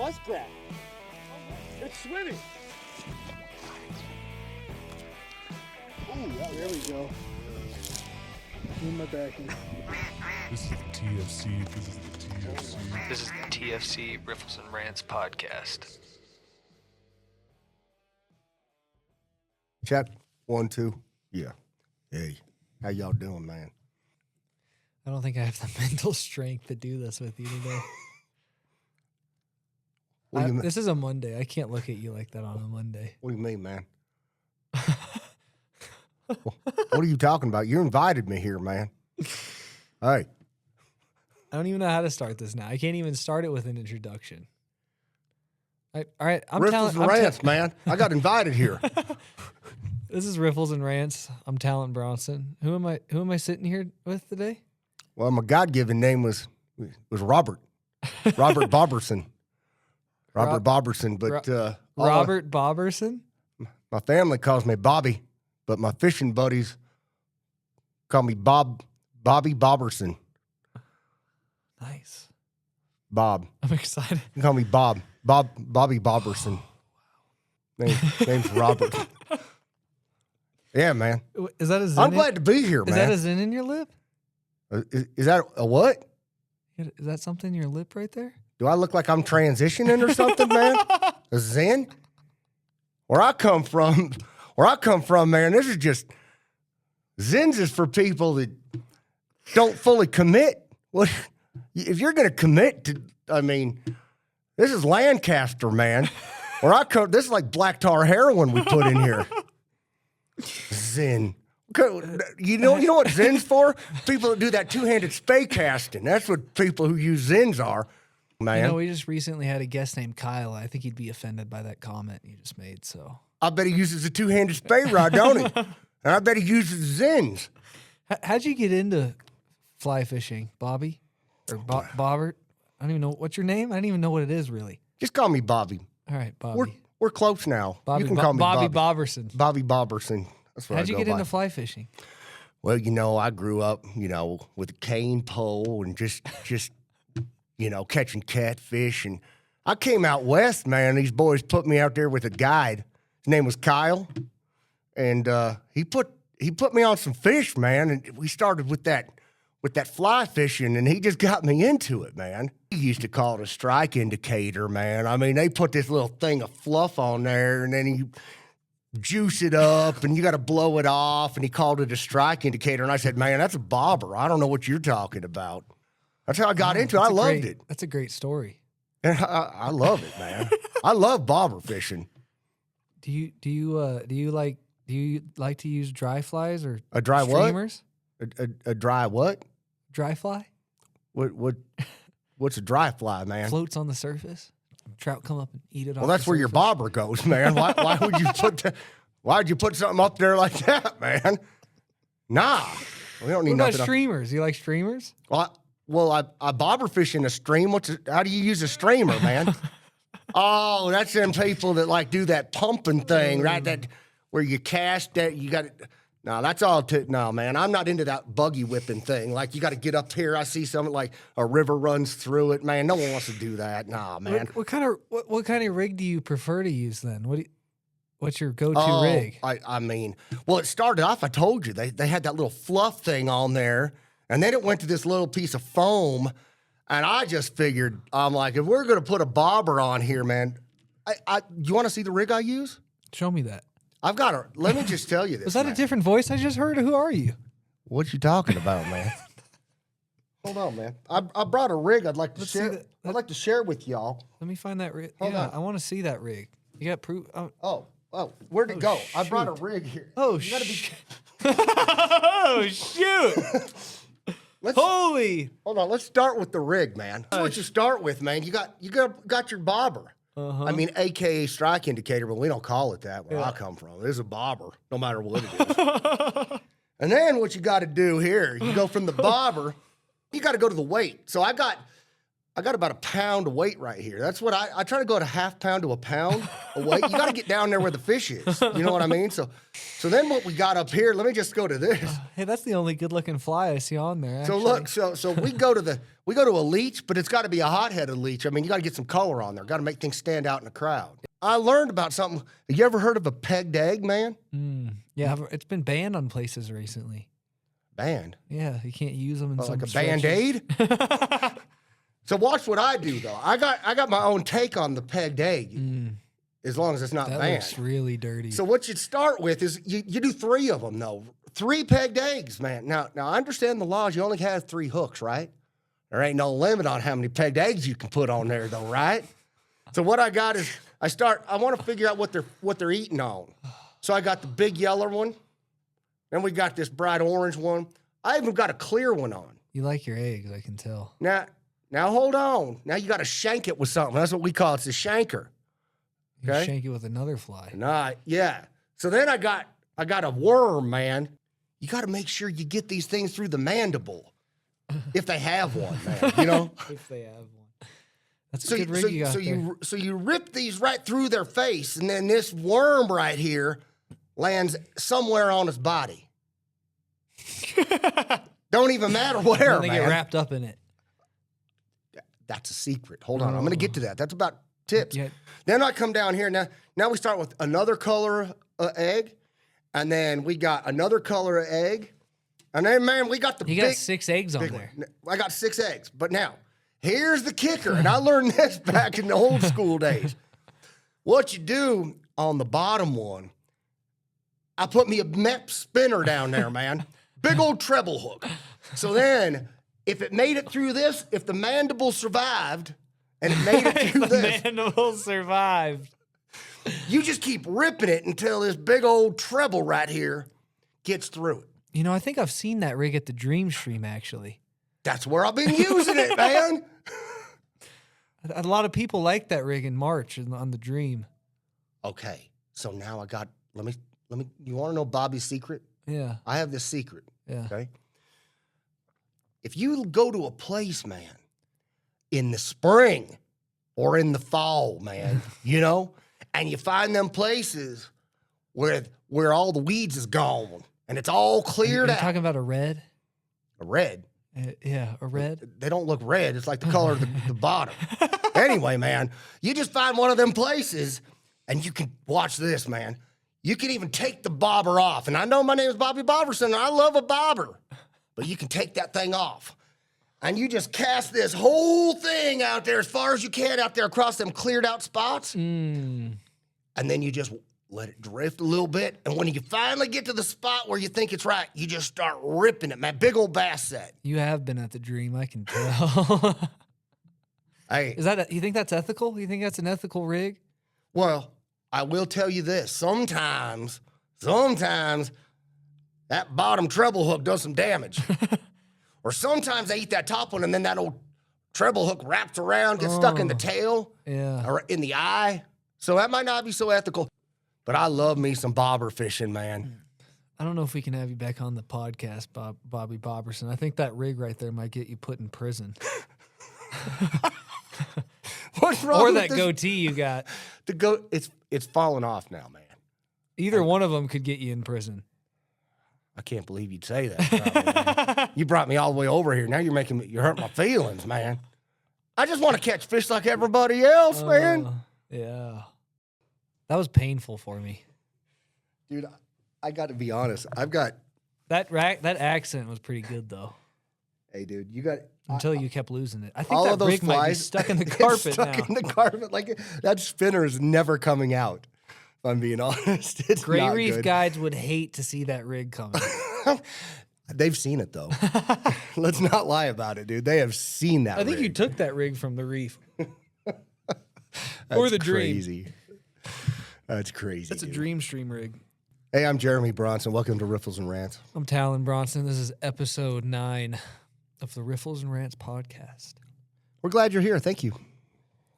muskrat. It's swimming. Oh, there we go. In my backing. This is the TFC. This is the TFC. This is the TFC Riffles and Rants podcast. Check. 1, 2. Yeah. Hey, how y'all doing, man? I don't think I have the mental strength to do this with you today. This is a Monday. I can't look at you like that on a Monday. What do you mean, man? What are you talking about? You invited me here, man. Hey. I don't even know how to start this now. I can't even start it with an introduction. All right, I'm Riffles and Rants, man. I got invited here. This is Riffles and Rants. I'm Talent Bronson. Who am I sitting here with today? Well, my God-given name was Robert. Robert Boberson. Robert Boberson, but Robert Boberson? My family calls me Bobby, but my fishing buddies call me Bobby Boberson. Nice. Bob. I'm excited. You can call me Bobby Boberson. Name's Robert. Yeah, man. Is that a zin? I'm glad to be here, man. Is that a zin in your lip? Is that a what? Is that something in your lip right there? Do I look like I'm transitioning or something, man? A zen? Where I come from, man, this is just, zins is for people that don't fully commit. Well, if you're going to commit to, this is Lancaster, man. Where I come, this is like black tar heroin we put in here. Zen. You know what Zen's for? People that do that two-handed spay casting. That's what people who use Zens are, man. You know, we just recently had a guest named Kyle. I think he'd be offended by that comment you just made. So I bet he uses a two-handed spay rod, don't he? And I bet he uses Zens. How'd you get into fly fishing, Bobby? Or Bobbert? I don't even know. What's your name? I don't even know what it is, really. Just call me Bobby. All right, Bobby. We're close now. Bobby, you can call me Bobby Boberson. Bobby Boberson. That's what How'd you get by. into fly fishing? Well, I grew up, with a cane pole and just catching catfish. And I came out west, man. These boys put me out there with a guide. His name was Kyle. And he put me on some fish, man. And we started with that fly fishing, and he just got me into it, man. He used to call it a strike indicator, man. They put this little thing of fluff on there, and then you juice it up, and you got to blow it off, and he called it a strike indicator. And I said, man, that's a bobber. I don't know what you're talking about. That's how I got into it. I loved it. That's a great story. And I love it, man. I love bobber fishing. Do you like to use dry flies or A dry streamers? What? A dry what? Dry fly? What's a dry fly, man? Floats on the surface. Trout come up and eat it off. Well, that's where your bobber goes, man. Why would you put that? Why'd you put something up there like that, man? Nah, we don't need what nothing. About streamers? You like streamers? Well, I bobber fish in a stream. How do you use a streamer, man? Oh, that's them people that do that pumping thing, right? That where you cast that you got it. No, that's all. No, man, I'm not into that buggy whipping thing. You got to get up here. I see something like a river runs through it, man. No one wants to do that. Nah, man. What kind of rig do you prefer to use then? What's your go-to rig? Well, it started off. I told you they had that little fluff thing on there, and then it went to this little piece of foam, and I just figured I'm like, if we're gonna put a bobber on here, man, you want to see the rig I use? Show me that. I've got her. Let me just tell you this. Was that a different voice I just heard? Who are you? What you talking about, man? Hold on, man. I brought a rig. I'd like to share. I'd like to share with y'all. Let me find that rig. Hold on. I want to see that rig. You got proof? Oh, where'd it go? I brought a rig here. Oh, oh shoot! Holy! Hold on. Let's start with the rig, man. That's what you start with, man. You got your bobber. Uh-huh. AKA strike indicator, but we don't call it that where I come from. It is a bobber, no matter what it is. And then what you got to do here, you go from the bobber, you got to go to the weight. So I got I got about a pound of weight right here. That's what I try to go at a half pound to a pound of weight. You got to get down there where the fish is. You know what I mean? So then what we got up here, let me just go to this. Hey, that's the only good-looking fly I see on there. So actually. look, so we go to a leech, but it's got to be a hot-headed leech. I mean, you got to get some color on there. Got to make things stand out in the crowd. I learned about something. Have you ever heard of a pegged egg, man? Yeah, it's been banned on places recently. Banned? Yeah, you can't use them in some Like a stretches. Band-Aid? So watch what I do, though. I got my own take on the pegged egg, as long as it's not That banned. looks really dirty. So what you'd start with is you do 3 of them, though. 3 pegged eggs, man. Now I understand the laws. You only have 3 hooks, right? There ain't no limit on how many pegged eggs you can put on there, though, right? So what I got is I want to figure out what they're eating on. So I got the big yellow one. Then we got this bright orange one. I even got a clear one on. You like your eggs, I can tell. Now hold on. Now you got to shank it with something. That's what we call it. It's a shanker. You Okay. shank it with another fly. Nah, yeah. So then I got a worm, man. You got to make sure you get these things through the mandible, if they have one, man. You know. If they have one. That's So a good rig you got there. you rip these right through their face, and then this worm right here lands somewhere on his body. Don't even matter where, And they man. get wrapped up in it. That's a secret. Hold on, I'm gonna get to that. That's about tips. Yeah. Then I come down here. Now we start with another color egg, and then we got another color of egg, and then man, we got the You got 6 eggs on big there. one. I got 6 eggs, but now here's the kicker, and I learned this back in the old school days. What you do on the bottom one, I put me a MEP spinner down there, man. Big old treble hook. So then, if it made it through this, if the mandible survived, and it made it through this, Mandible survived. you just keep ripping it until this big old treble right here gets through it. You know, I think I've seen that rig at the Dream Stream, actually. That's where I've been using it, man. A lot of people like that rig in March on the Dream. Okay, so now let me, you want to know Bobby's secret? Yeah, I have this secret, yeah. okay? If you go to a place, man, in the spring or in the fall, man, you know, and you find them places where all the weeds is gone and it's all cleared You're out. talking about a red? A red. Yeah, a red. They don't look red. It's like the color of the bottom. Anyway, man, you just find one of them places and you can watch this, man. You can even take the bobber off. And I know my name is Bobby Bobberson, and I love a bobber. But you can take that thing off. And you just cast this whole thing out there as far as you can out there across them cleared out spots. And then you just let it drift a little bit. And when you finally get to the spot where you think it's right, you just start ripping it, man. Big old bass set. You have been at the Dream, I can tell. Hey, You think that's ethical? You think that's an ethical rig? well, I will tell you this. Sometimes that bottom treble hook does some damage. Or sometimes they eat that top one and then that old treble hook wraps around, gets stuck in the tail Yeah. or in the eye. So that might not be so ethical. But I love me some bobber fishing, man. I don't know if we can have you back on the podcast, Bobby Bobberson. I think that rig right there might get you put in prison. What's wrong Or with that this? goatee you got. It's falling off now, man. Either one of them could get you in prison. I can't believe you'd say that. Probably, man. You brought me all the way over here. Now you're hurting my feelings, man. I just want to catch fish like everybody else, man. Yeah. That was painful for me. Dude, I got to be honest. I've got. That accent was pretty good though. Hey, dude, you got. Until you kept losing it. I think all that of those rig might be flies stuck in the it's carpet stuck now. in the carpet. Like that spinner is never coming out. If I'm being honest, it's Gray not Reef good. guides would hate to see that rig coming. They've seen it though. Let's not lie about it, dude. They have seen that. I think rig. you took that rig from the Reef. Or the Dream. Crazy. That's crazy. That's a dude. Dream Stream rig. Hey, I'm Jeremy Bronson. Welcome to Riffles and Rants. I'm Talon Bronson. This is episode 9 of the Riffles and Rants podcast. We're glad you're here. Thank you.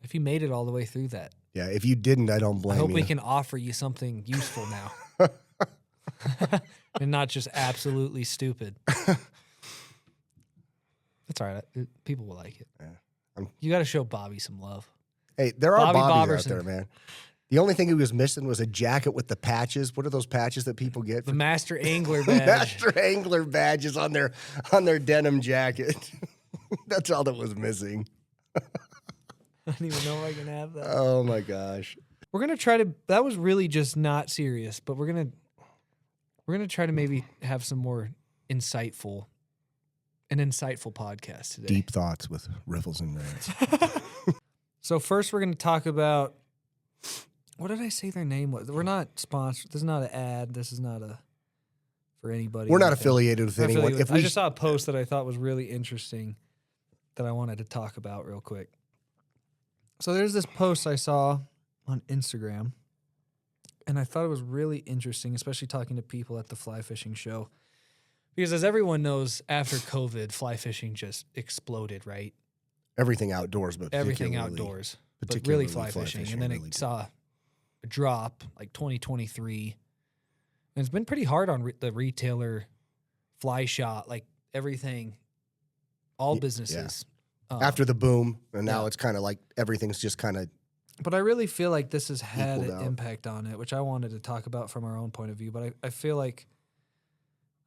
If you made it all the way through that, Yeah, if you didn't, I don't I blame hope you. we can offer you something useful now. And not just absolutely stupid. That's all right. People will like it. You got to show Bobby some love. Hey, there are Bobby Bobbies out Bobberson. there, man. The only thing he was missing was a jacket with the patches. What are those patches that people get? The For Master Angler badge. Master Angler badges on their denim jacket. That's all that was missing. I don't even know if I can have that. Oh my gosh. We're gonna try to. That was really just not serious, but we're gonna try to maybe have some more insightful podcast today. Deep thoughts with Riffles and Rants. So first, we're gonna talk about. What did I say their name was? We're not sponsored. This is not an ad. This is not for anybody. We're or not anything. affiliated with Not anyone. affiliated with- If we I just saw a post that I thought was really interesting that I wanted to talk about real quick. So there's this post I saw on Instagram, and I thought it was really interesting, especially talking to people at the fly fishing show. Because as everyone knows, after COVID, fly fishing just exploded, right? everything outdoors, but Everything particularly- outdoors, but particularly really fly fishing. And then really it did. saw a drop like 2023. And it's been pretty hard on the retailer fly shop, like everything, all businesses. After the boom, and now yeah. it's kind of like everything's just kind of But I really feel like this has had Equaled an out. impact on it, which I wanted to talk about from our own point of view. But I feel like,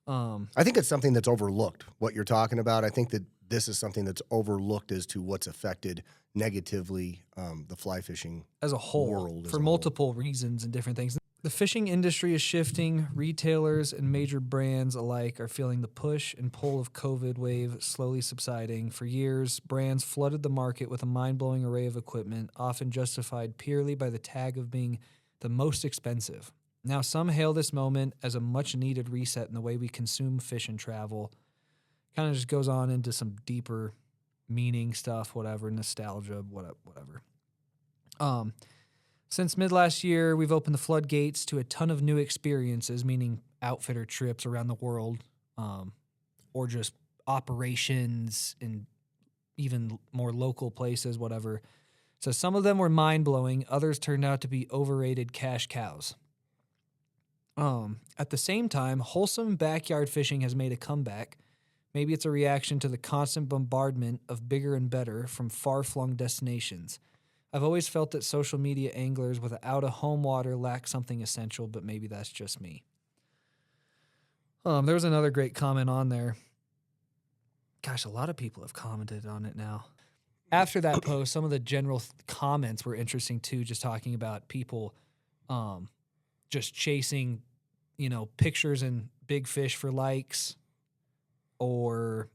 I think it's something that's overlooked, what you're talking about. I think that this is something that's overlooked as to what's affected negatively the fly fishing. as a whole, World as for a whole. multiple reasons and different things. The fishing industry is shifting. Retailers and major brands alike are feeling the push and pull of COVID wave slowly subsiding. For years, brands flooded the market with a mind-blowing array of equipment, often justified purely by the tag of being the most expensive. Now, some hail this moment as a much-needed reset in the way we consume fish and travel. Kind of just goes on into some deeper meaning stuff, whatever, nostalgia, whatever. Since mid last year, we've opened the floodgates to a ton of new experiences, meaning outfitter trips around the world, or just operations in even more local places, whatever. So some of them were mind blowing, others turned out to be overrated cash cows. At the same time, wholesome backyard fishing has made a comeback. Maybe it's a reaction to the constant bombardment of bigger and better from far-flung destinations. I've always felt that social media anglers without a home water lack something essential, but maybe that's just me. There was another great comment on there. Gosh, a lot of people have commented on it now. After that post, some of the general comments were interesting too, just talking about people just chasing, pictures and big fish for likes, or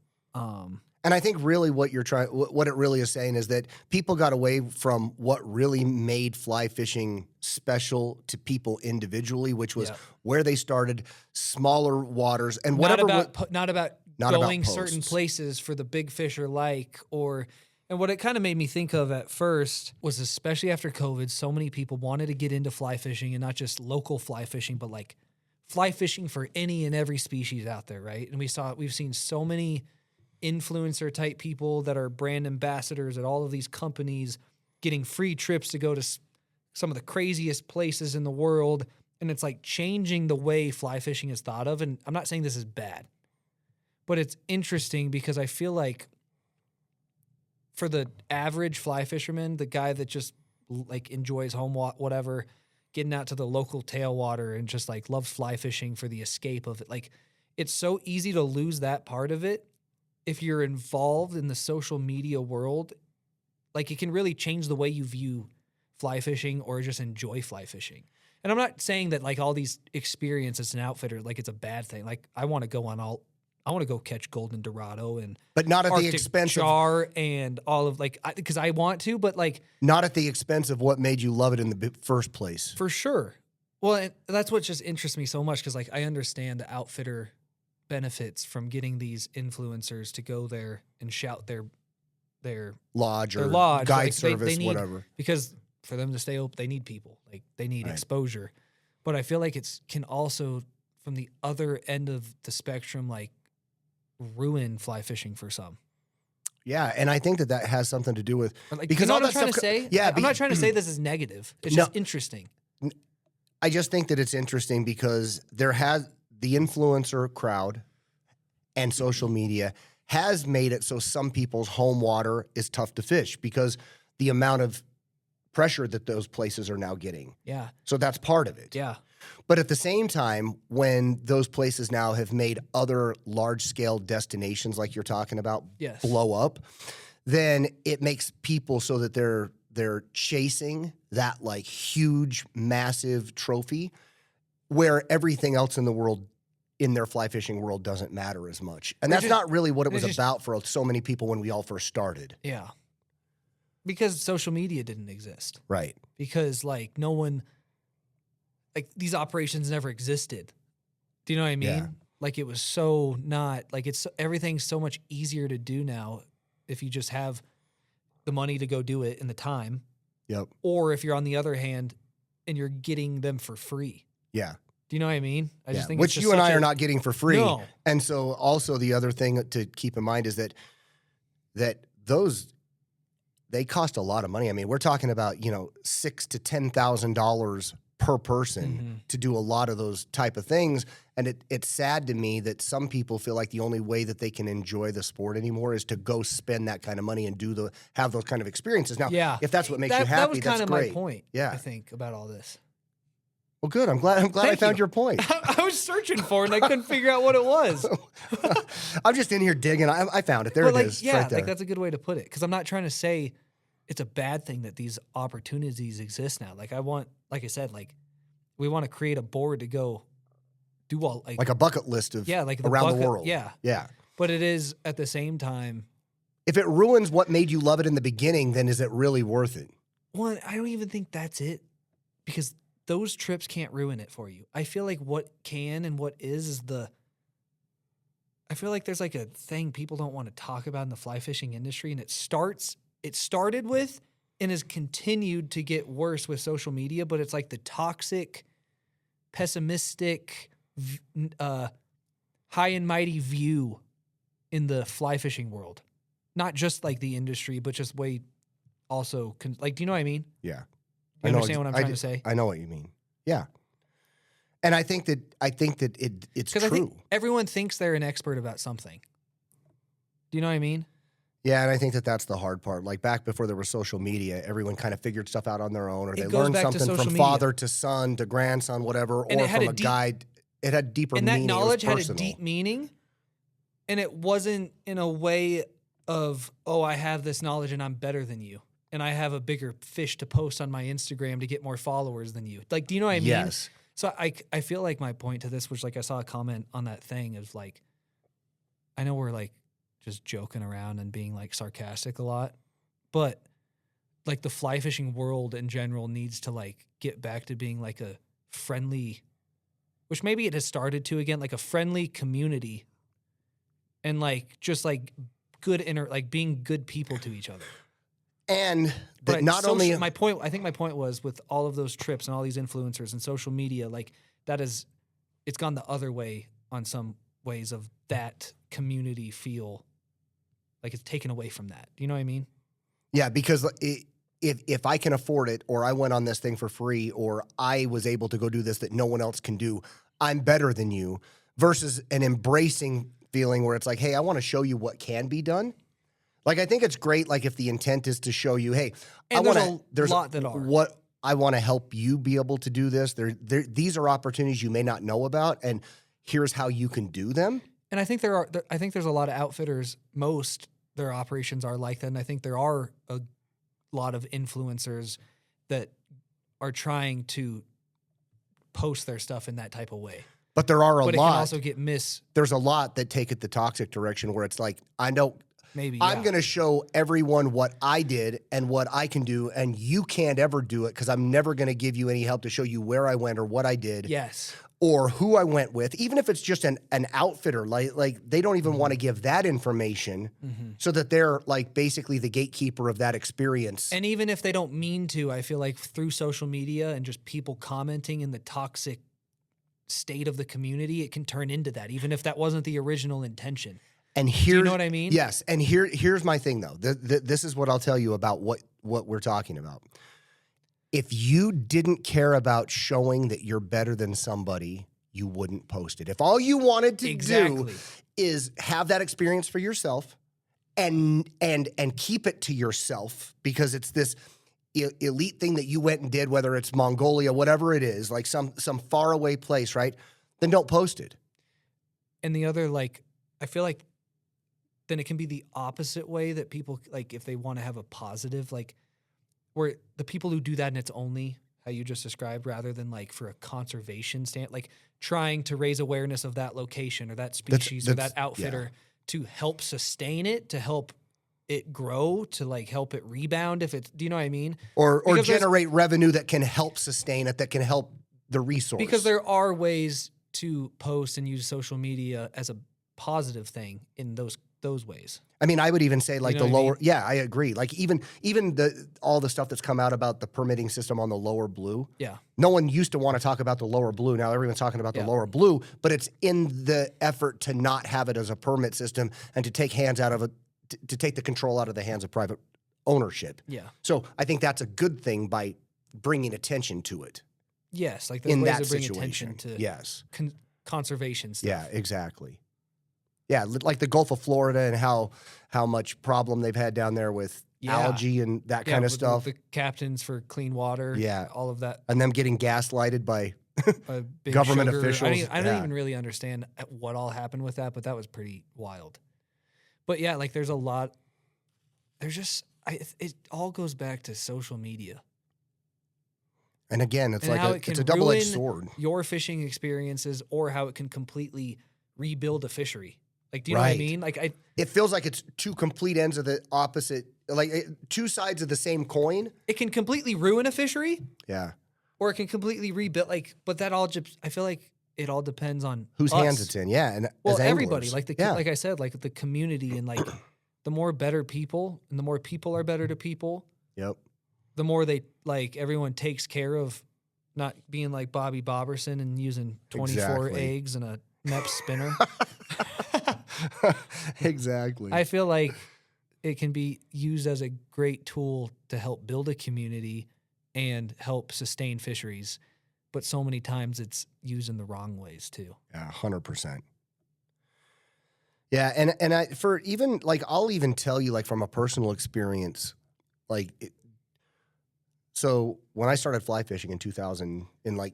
And I think really what it really is saying is that people got away from what really made fly fishing special to people individually, which was Yeah. where they started, smaller waters, and not whatever. about not about not about going certain posts. places for the big fish or like, and what it kind of made me think of at first was, especially after COVID, so many people wanted to get into fly fishing, and not just local fly fishing, but like fly fishing for any and every species out there, right? And we've seen so many influencer type people that are brand ambassadors at all of these companies getting free trips to go to some of the craziest places in the world. And it's like changing the way fly fishing is thought of. And I'm not saying this is bad, but it's interesting because I feel like for the average fly fisherman, the guy that just like enjoys whatever, getting out to the local tailwater and just like loves fly fishing for the escape of it. Like, it's so easy to lose that part of it. If you're involved in the social media world, like, it can really change the way you view fly fishing or just enjoy fly fishing. And I'm not saying that like all these experiences as an outfitter, like it's a bad thing. Like, I want to go catch golden dorado and But not at the Arctic expense of char and all of because I want to, but like not at the expense of what made you love it in the first place. for sure. Well, and that's what just interests me so much, because like I understand the outfitter benefits from getting these influencers to go there and shout their Lodge their or lodge, guide like, service, they need, whatever. because for them to stay open, they need people, like they need Right. exposure. But I feel like can also, from the other end of the spectrum, like ruin fly fishing for some. Yeah, and I think that has something to do with Like, because you know all what I'm that trying to stuff say? Yeah, I'm not trying to say this is negative. It's No. just interesting. I just think that it's interesting because the influencer crowd and social media has made it so some people's home water is tough to fish because the amount of pressure that those places are now getting. Yeah. So that's part of it. Yeah. But at the same time, when those places now have made other large-scale destinations like you're talking about Yes. blow up, then it makes people so that they're chasing that like huge, massive trophy where everything else in the world, in their fly fishing world, doesn't matter as much. And that's not really what it was about for so many people when we all first started. Yeah. Because social media didn't exist. Right. Because like no one, like these operations never existed. Do you know what I mean? Yeah. Like it was so not like everything's so much easier to do now if you just have the money to go do it and the time. Yep. Or if you're on the other hand and you're getting them for free. Yeah. Do you know what I mean? I just think which it's you and I are not getting for free. No. And so also the other thing to keep in mind is that those they cost a lot of money. I mean, we're talking about, $6,000 to $10,000 per person to do a lot of those type of things. And it's sad to me that some people feel like the only way that they can enjoy the sport anymore is to go spend that kind of money and have those kind of experiences. Now, Yeah. if that's what makes you happy, that was that's kind of great. my point. Yeah. I think about all this. Well, good. I'm glad I Thank found you. your point. I was searching for it and I couldn't figure out what it was. I'm just in here digging. I found it. There But it is. yeah, right there. like that's a good way to put it. Because I'm not trying to say it's a bad thing that these opportunities exist now. Like I said, we want to create a board to go do all like a bucket list of like around the world. Yeah. Yeah. But it is at the same time. If it ruins what made you love it in the beginning, then is it really worth it? One, I don't even think that's it. Because those trips can't ruin it for you. I feel like what can and what is I feel like there's like a thing people don't want to talk about in the fly fishing industry, and it started with and has continued to get worse with social media, but it's like the toxic, pessimistic, high and mighty view in the fly fishing world. Not just like the industry, but just way also, do you know what I mean? Yeah. You understand what I'm trying to say? I know what you mean. Yeah. And I think that it's true. I think everyone thinks they're an expert about something. Do you know what I mean? Yeah, and I think that's the hard part. Like back before there was social media, everyone kind of figured stuff out on their own, or they learned something from father to son to grandson, whatever, or from a guide. It had deeper meaning. And that knowledge had a personal. deep meaning, and it wasn't in a way of, oh, I have this knowledge and I'm better than you, and I have a bigger fish to post on my Instagram to get more followers than you. Like, do you know what I mean? Yes. So I feel like my point to this was like I saw a comment on that thing of like, I know we're like just joking around and being like sarcastic a lot, but like the fly fishing world in general needs to like get back to being like a friendly, which maybe it has started to again, like a friendly community, and like just like good like being good people to each other. And that not only my point, I think my point was with all of those trips and all these influencers and social media, like it's gone the other way on some ways of that community feel. Like it's taken away from that. Do you know what I mean? Yeah, because if I can afford it, or I went on this thing for free, or I was able to go do this that no one else can do, I'm better than you, versus an embracing feeling where it's like, hey, I want to show you what can be done. Like, I think it's great, like, if the intent is to show you, hey, and there's a lot that are. What I want to help you be able to do this. These are opportunities you may not know about, and here's how you can do them. And I think I think there's a lot of outfitters, their operations are like that, and I think there are a lot of influencers that are trying to post their stuff in that type of way. But there are a lot. But it can also get There's a lot that take it the toxic direction where it's like, I know maybe I'm going to show everyone what I did and what I can do, and you can't ever do it because I'm never going to give you any help to show you where I went or what I did. Yes. Or who I went with, even if it's just an outfitter, like they don't even want to give that information so that they're like basically the gatekeeper of that experience. And even if they don't mean to, I feel like through social media and just people commenting in the toxic state of the community, it can turn into that, even if that wasn't the original intention. And do you know what I mean? Yes. And here's my thing though. This is what I'll tell you about what we're talking about. If you didn't care about showing that you're better than somebody, you wouldn't post it. If all you wanted to Exactly. do is have that experience for yourself and keep it to yourself because it's this elite thing that you went and did, whether it's Mongolia, whatever it is, like some faraway place, right? Then don't post it. And the other, like, I feel like then it can be the opposite way that people, like, if they want to have a positive, like, where the people who do that and it's only how you just described rather than like for a conservation stand, like trying to raise awareness of that location or that species or that outfitter to help sustain it, to help it grow, to like help it rebound if it's, do you know what I mean? Or Because generate revenue that can help sustain it, that can help the resource. Because there are ways to post and use social media as a positive thing in those ways. I mean, I would even say like You know the what I lower, mean? yeah, I agree. Like even all the stuff that's come out about the permitting system on the lower blue. Yeah. No one used to want to talk about the lower blue. Now everyone's talking about the Yeah. lower blue, but it's in the effort to not have it as a permit system and to take to take the control out of the hands of private ownership. Yeah. So I think that's a good thing by bringing attention to it Yes. Like there's in ways that to bring situation. attention to Yes. conservation stuff. Yeah, exactly. Yeah, like the Gulf of Florida and how much problem they've had down there with Yeah. algae and that Yeah, kind of with stuff. The captains for clean water. Yeah. All of that. And them getting gaslighted by Big government sugar. officials. I don't Yeah. even really understand what all happened with that, but that was pretty wild. But yeah, like there's a lot. There's just it all goes back to social media. And again, it's And how like it can it's a double-edged ruin sword. Your fishing experiences, or how it can completely rebuild a fishery. Like, do you know what I Right. mean? Like, It feels like it's two complete ends of the opposite, like two sides of the same coin. it can completely ruin a fishery, Yeah. or it can completely rebuild. Like, but that all just, I feel like it all depends on Whose us. hands it's in. Yeah. And Well, as everybody, anglers. like yeah. like I said, like the community, and like the more better people, and the more people are better to people, Yep. the more they like everyone takes care of not being like Bobby Boberson and using 24 Exactly. eggs and a Mep spinner. Exactly. I feel like it can be used as a great tool to help build a community and help sustain fisheries, but so many times it's used in the wrong ways too. Yeah, 100%. Yeah, and I for even like I'll even tell you like from a personal experience, so when I started fly fishing in 2000, in like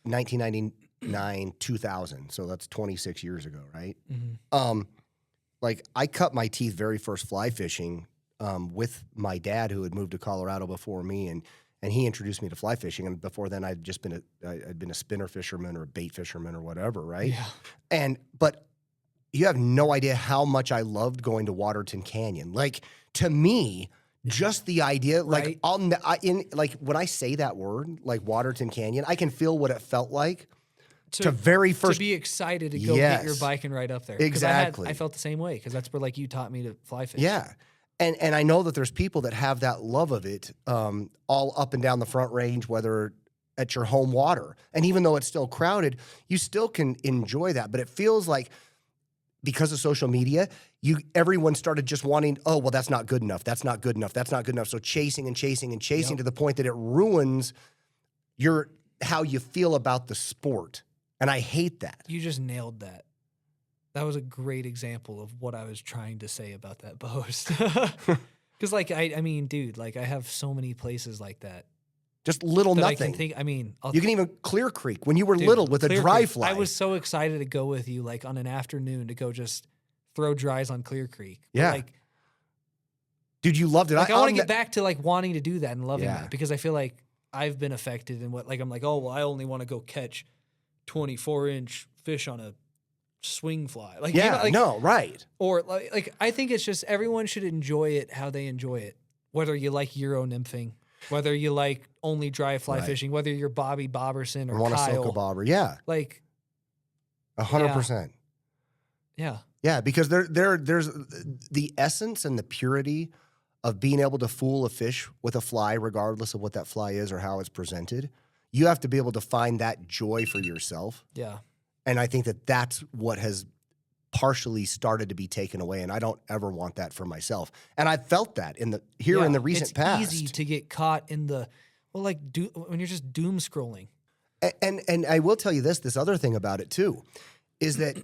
1999, 2000, so that's 26 years ago, right? Mm-hmm. Like I cut my teeth very first fly fishing with my dad who had moved to Colorado before me, and he introduced me to fly fishing. And before then, I'd been a spinner fisherman or a bait fisherman or whatever, right? Yeah. But you have no idea how much I loved going to Waterton Canyon. Like to me, just the idea, like Right. like when I say that word, like Waterton Canyon, I can feel what it felt like To first be excited to go get your Yes. bike and ride up there. 'Cause Exactly. I felt the same way because that's where like you taught me to fly fish. Yeah. And I know that there's people that have that love of it all up and down the Front Range, whether at your home water. And even though it's still crowded, you still can enjoy that. But it feels like because of social media, everyone started just wanting, oh, well, that's not good enough. That's not good enough. That's not good enough. So chasing and chasing and chasing Yep. to the point that it ruins how you feel about the sport. And I hate that. You just nailed that. That was a great example of what I was trying to say about that post. Because, like, I mean, dude, like, I have so many places like that. Just little that nothing. I can think. I mean, You can even Clear Creek when you were dude, little with a Clear dry Creek. fly. I was so excited to go with you, like, on an afternoon to go just throw dries on Clear Creek. But, Yeah. like, Dude, you loved it. I want I'll to get back to, like, wanting to do that and loving Yeah. that because I feel like I've been affected in what, like, I'm like, oh, well, I only want to go catch 24-inch fish on a swing fly. Like, Yeah, you know, like, no, right. Or like I think it's just everyone should enjoy it how they enjoy it. Whether you like Euro nymphing, whether you like only dry fly Right. fishing, whether you're Bobby Boberson or I want a Kyle. silka bobber. Yeah, Like, 100%. yeah. Yeah, because there's the essence and the purity of being able to fool a fish with a fly, regardless of what that fly is or how it's presented. You have to be able to find that joy for yourself. Yeah. And I think that that's what has partially started to be taken away. And I don't ever want that for myself. And I felt that in the recent it's past. easy to get caught in the when you're just doom scrolling. And I will tell you this other thing about it too, is that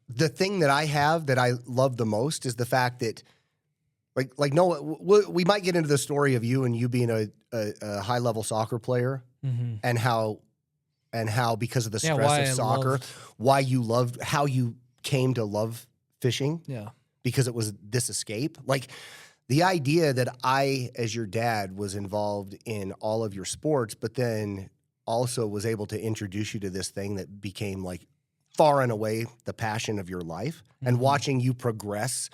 the thing that I have that I love the most is the fact that, like no, we might get into the story of you being a high level soccer player, and how because of the Yeah, stress why of I soccer, loved- how you came to love fishing, Yeah. because it was this escape. Like the idea that I, as your dad, was involved in all of your sports, but then also was able to introduce you to this thing that became like far and away the passion of your life, and watching you progress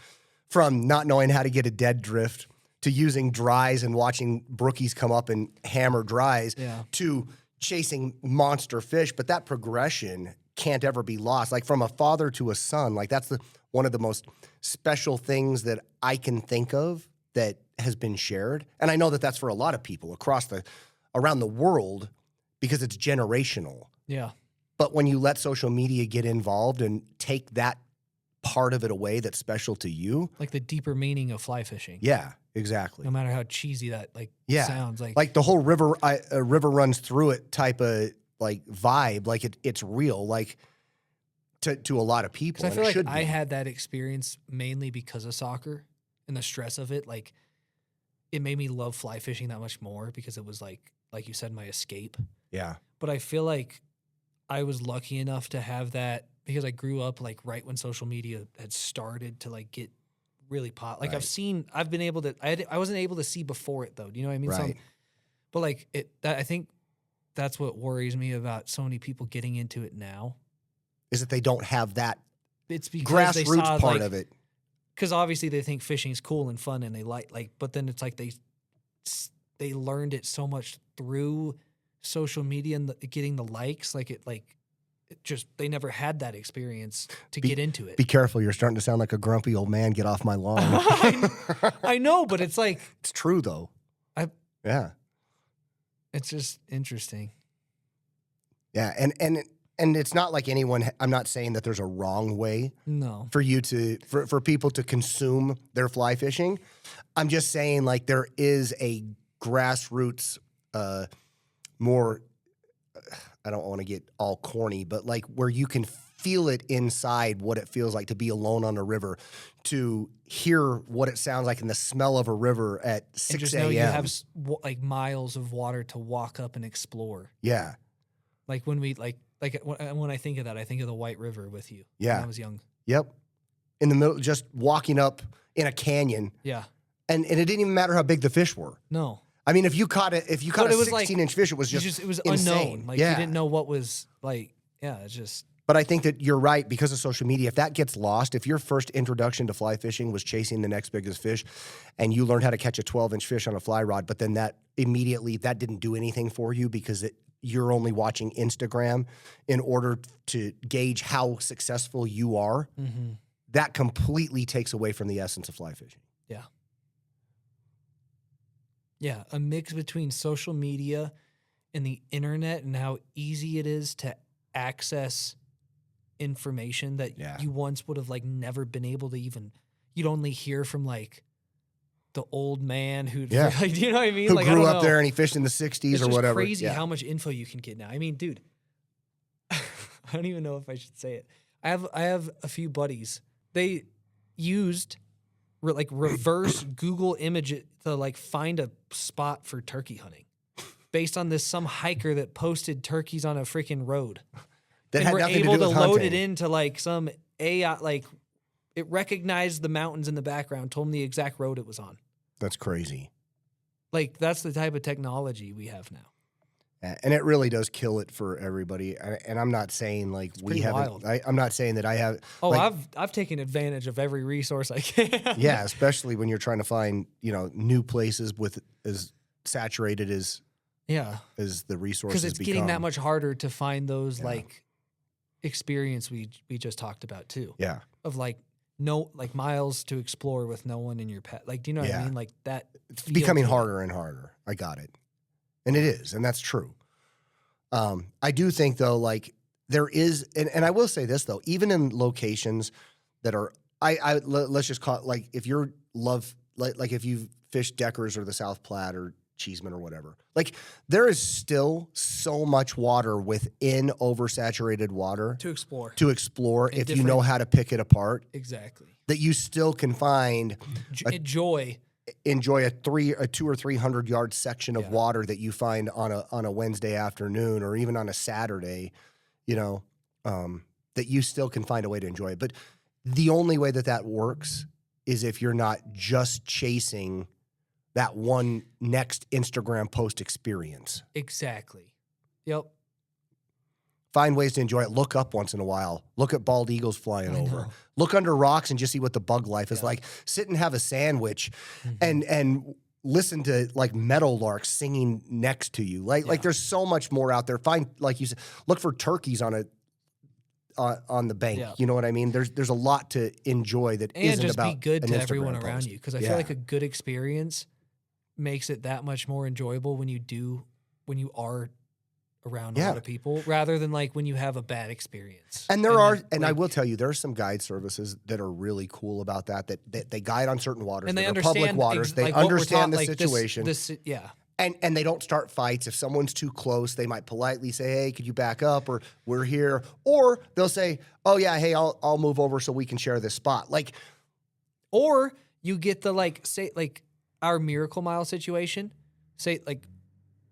from not knowing how to get a dead drift to using dries and watching brookies come up and hammer dries Yeah. to chasing monster fish. But that progression can't ever be lost. Like from a father to a son, like that's one of the most special things that I can think of that has been shared. And I know that that's for a lot of people around the world, because it's generational. Yeah. But when you let social media get involved and take that part of it away that's special to you, Like the deeper meaning of fly fishing. yeah, exactly. No matter how cheesy that sounds. Like the whole river runs through it type of like vibe, like it's real, like to a lot of people. Because I and feel it like should I be. had that experience mainly because of soccer and the stress of it. Like it made me love fly fishing that much more because it was like you said, my escape. Yeah. But I feel like I was lucky enough to have that because I grew up like right when social media had started to like get really pop. Like Right. I've been able to, I wasn't able to see before it though. Do you know what I mean? Right. But like I think that's what worries me about so many people getting into it now. Is that they don't have that It's because they grassroots saw part like, of it. because obviously they think fishing's cool and fun and they like, but then it's like they learned it so much through social media and getting the likes, they never had that experience to get into it. Be careful, you're starting to sound like a grumpy old man. Get off my lawn. I know, but it's like It's true though. Yeah. it's just interesting. Yeah, and it's not like anyone. I'm not saying that there's a wrong way No. for you for people to consume their fly fishing. I'm just saying like there is a grassroots, more. I don't want to get all corny, but like where you can feel it inside what it feels like to be alone on a river, to hear what it sounds like in the smell of a river at And 6 just know you a.m. have like miles of water to walk up and explore. Yeah, Like when we when I think of that, I think of the White River with you. Yeah. When I was young. yep. In the middle, just walking up in a canyon, Yeah. and it didn't even matter how big the fish were. No. I mean, if you caught a But it was like- 16-inch fish, it was just it was insane. unknown. Like yeah. you didn't know what was like. Yeah. It's just. But I think that you're right because of social media. If that gets lost, if your first introduction to fly fishing was chasing the next biggest fish, and you learned how to catch a 12-inch fish on a fly rod, but then that didn't do anything for you because you're only watching Instagram in order to gauge how successful you are, Mm-hmm. that completely takes away from the essence of fly fishing. Yeah. Yeah. A mix between social media and the internet and how easy it is to access information that Yeah. you once would have like never been able to even, you'd only hear from like the old man who, Yeah. like, do you know what I mean? Who Like, I grew don't up know. there and he fished in the 60s It's or just whatever. crazy Yeah. how much info you can get now. I mean, dude, I don't even know if I should say it. I have a few buddies. They used reverse Google image it to like find a spot for turkey hunting based on some hiker that posted turkeys on a freaking road. That And had we're nothing able to do to with load hunting. it into like some AI, like it recognized the mountains in the background, told them the exact road it was on. That's crazy. Like that's the type of technology we have now. And it really does kill it for everybody. And I'm not saying like we pretty haven't. wild. I'm not saying that I have. Oh, like, I've taken advantage of every resource I can. yeah, especially when you're trying to find new places with as saturated as Yeah. the resources Because it's become. getting that much harder to find those Yeah. like experience we just talked about too. Yeah, Of like miles to explore with no one in your pet. Like, do you know what I Yeah. mean? Like that. it's feel becoming to it. harder and harder. I got it, and it is, and that's true. I do think though, like there is, and I will say this though, even in locations that are, let's just call it like if you're like if you've fished Deckers or the South Platte or Cheeseman or whatever. Like there is still so much water within oversaturated water To explore. if you know how to pick it apart. Exactly. That you still can find enjoy a 200 or 300 yard section of water that you find on a Wednesday afternoon or even on a Saturday, that you still can find a way to enjoy it. But the only way that works is if you're not just chasing that one next Instagram post experience. Exactly. Yep. Find ways to enjoy it. Look up once in a while. Look at bald eagles flying over. know. Look under rocks and just see what the bug life is like. Sit and have a sandwich and listen to like meadowlarks singing next to you. Like there's so much more out there. Find, like you said, look for turkeys on the bank. Yeah. You know what I mean? There's a lot to enjoy that And isn't just about be good an to Instagram everyone around post. you. Because I feel like a good experience makes it that much more enjoyable when you are around a lot of people rather than like when you have a bad experience. And I will tell you, there are some guide services that are really cool about that they guide on certain waters. and they that are understand public waters. They like what we're understand taught, the like situation. Yeah. And they don't start fights. If someone's too close, they might politely say, "Hey, could you back up?" Or "We're here." Or they'll say, "Oh yeah, hey, I'll move over so we can share this spot." Like, or you get the say our Miracle Mile situation. Say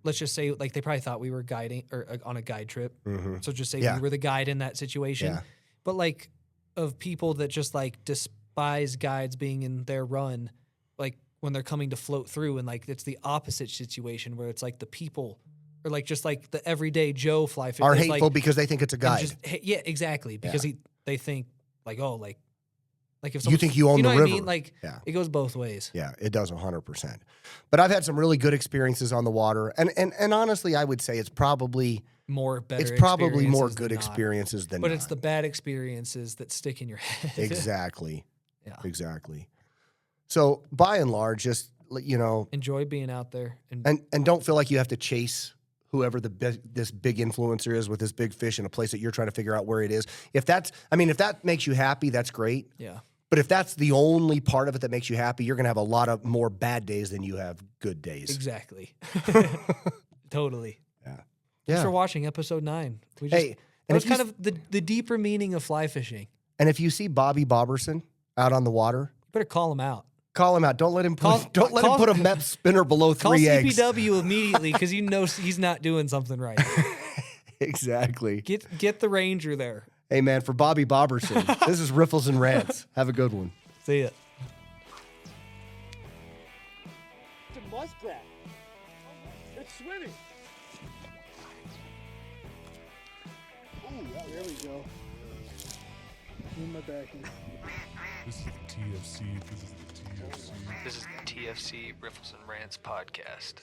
let's just say they probably thought we were guiding or on a guide trip. So just say we were the guide in that situation. Yeah. But of people that just despise guides being in their run, when they're coming to float through, and it's the opposite situation where it's the people or just the everyday Joe fly fish are hateful because they think it's a guide. Yeah, exactly. Because they think if You think you own the what river. I mean? It goes both ways. Yeah, it does 100%. But I've had some really good experiences on the water, and honestly, I would say it's probably more good experiences than But not. it's the bad experiences that stick in your head. Exactly. Yeah. Exactly. So by and large, just enjoy being out there and don't feel like you have to chase whoever this big influencer is with this big fish in a place that you're trying to figure out where it is. If that makes you happy, that's great. Yeah. But if that's the only part of it that makes you happy, you're going to have a lot of more bad days than you have good days. Exactly. Totally. Yeah. Thanks for watching episode 9. That was kind of the deeper meaning of fly fishing. And if you see Bobby Boberson out on the water, You better call him out. call him out. Don't let him put a Mep spinner below Call 3 eggs. CPW immediately because he's not doing something right. Exactly. Get the ranger there. Hey, man, for Bobby Boberson, this is Riffles and Rants. Have a good one. See ya. It's a muskrat. It's swimming. Oh, yeah, there we go. In my backing. This is the TFC. This is the TFC. This is the TFC Riffles and Rants podcast.